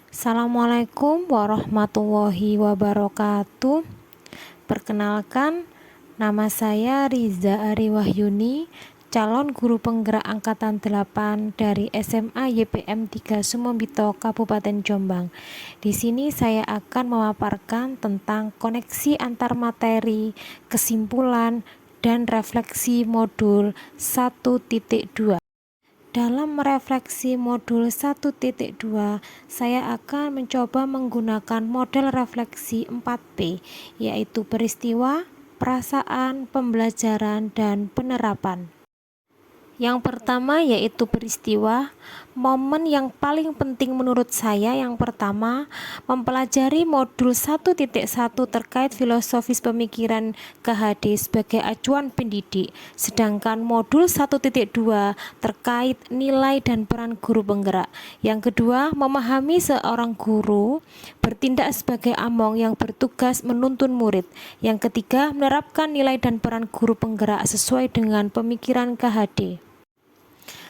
Assalamualaikum warahmatullahi wabarakatuh. Perkenalkan, nama saya Riza Ari Wahyuni, calon guru penggerak angkatan 8 dari SMA YPM 3 Sumombito, Kabupaten Jombang. Di sini saya akan memaparkan tentang koneksi antar materi, kesimpulan, dan refleksi modul 1.2. Dalam merefleksi modul 1.2, saya akan mencoba menggunakan model refleksi 4P, yaitu peristiwa, perasaan, pembelajaran, dan penerapan. Yang pertama yaitu peristiwa. Momen yang paling penting menurut saya yang pertama, mempelajari modul 1.1 terkait filosofis pemikiran KHD sebagai acuan pendidik, sedangkan modul 1.2 terkait nilai dan peran guru penggerak. Yang kedua, memahami seorang guru bertindak sebagai among yang bertugas menuntun murid. Yang ketiga, menerapkan nilai dan peran guru penggerak sesuai dengan pemikiran KHD.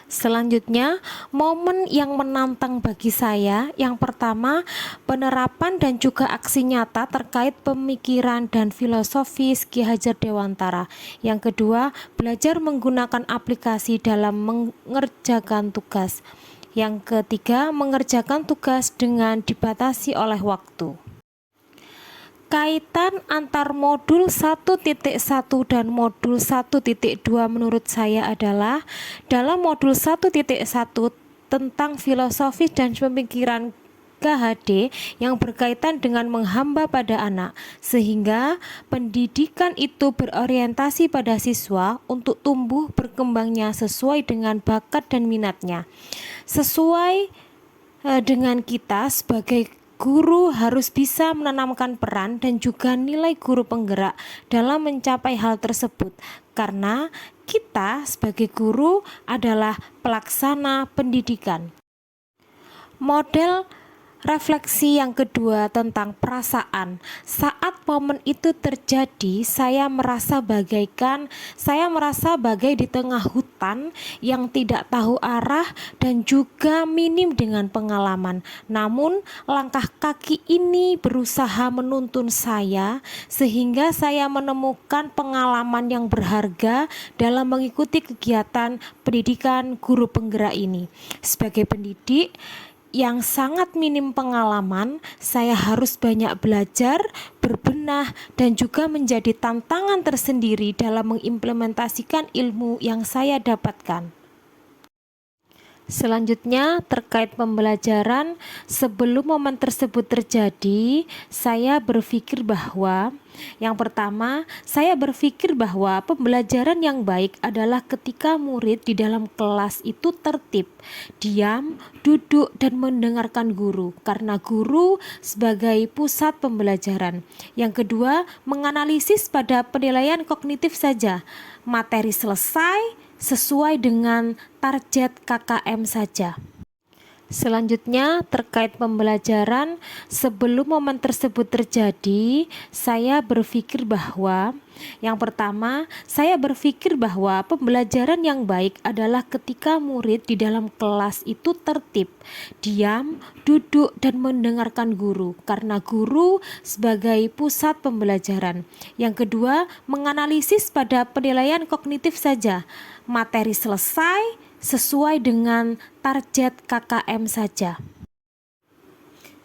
Selanjutnya, momen yang menantang bagi saya yang pertama, penerapan dan juga aksi nyata terkait pemikiran dan filosofis Ki Hajar Dewantara. Yang kedua, belajar menggunakan aplikasi dalam mengerjakan tugas. Yang ketiga, mengerjakan tugas dengan dibatasi oleh waktu. Kaitan antar modul 1.1 dan modul 1.2 menurut saya adalah dalam modul 1.1 tentang filosofis dan pemikiran KHD yang berkaitan dengan menghamba pada anak, sehingga pendidikan itu berorientasi pada siswa untuk tumbuh berkembangnya sesuai dengan bakat dan minatnya. Sesuai dengan kita sebagai guru harus bisa menanamkan peran dan juga nilai guru penggerak dalam mencapai hal tersebut, karena kita sebagai guru adalah pelaksana pendidikan. Model refleksi yang kedua tentang perasaan. Saat momen itu terjadi, saya merasa bagai di tengah hutan yang tidak tahu arah dan juga minim dengan pengalaman. Namun, langkah kaki ini berusaha menuntun saya sehingga saya menemukan pengalaman yang berharga dalam mengikuti kegiatan pendidikan guru penggerak ini. Sebagai pendidik yang sangat minim pengalaman, saya harus banyak belajar, berbenah, dan juga menjadi tantangan tersendiri dalam mengimplementasikan ilmu yang saya dapatkan. Selanjutnya, terkait pembelajaran, sebelum momen tersebut terjadi, saya berpikir bahwa pembelajaran yang baik adalah ketika murid di dalam kelas itu tertib, diam, duduk, dan mendengarkan guru, karena guru sebagai pusat pembelajaran. Yang kedua, menganalisis pada penilaian kognitif saja, materi selesai sesuai dengan target KKM saja. Selanjutnya, terkait pembelajaran, sebelum momen tersebut terjadi, saya berpikir bahwa pembelajaran yang baik adalah ketika murid di dalam kelas itu tertib, diam, duduk, dan mendengarkan guru, karena guru sebagai pusat pembelajaran. Yang kedua, menganalisis pada penilaian kognitif saja, materi selesai sesuai dengan target KKM saja.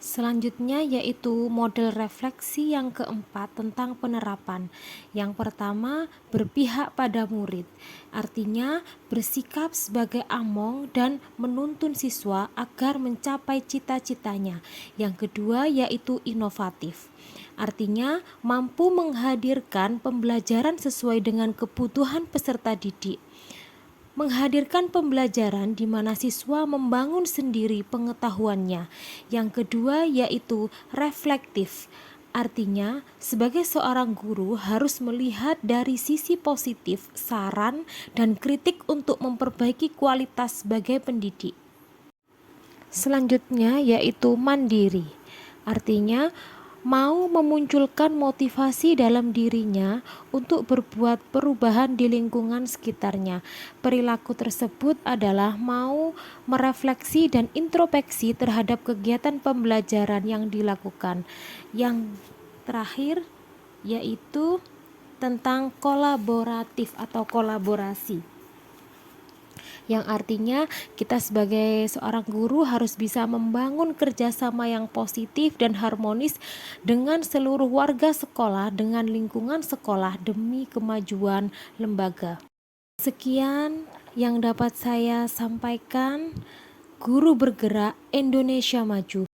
Selanjutnya yaitu model refleksi yang keempat tentang penerapan. Yang pertama, berpihak pada murid, artinya bersikap sebagai among dan menuntun siswa agar mencapai cita-citanya. Yang kedua yaitu inovatif, artinya mampu menghadirkan pembelajaran sesuai dengan kebutuhan peserta didik. Menghadirkan pembelajaran di mana siswa membangun sendiri pengetahuannya. Yang kedua yaitu reflektif, artinya sebagai seorang guru harus melihat dari sisi positif saran dan kritik untuk memperbaiki kualitas sebagai pendidik. Selanjutnya yaitu mandiri, artinya mau memunculkan motivasi dalam dirinya untuk berbuat perubahan di lingkungan sekitarnya. Perilaku tersebut adalah mau merefleksi dan introspeksi terhadap kegiatan pembelajaran yang dilakukan. Yang terakhir yaitu tentang kolaboratif atau kolaborasi, yang artinya kita sebagai seorang guru harus bisa membangun kerjasama yang positif dan harmonis dengan seluruh warga sekolah, dengan lingkungan sekolah demi kemajuan lembaga. Sekian yang dapat saya sampaikan. Guru bergerak Indonesia Maju.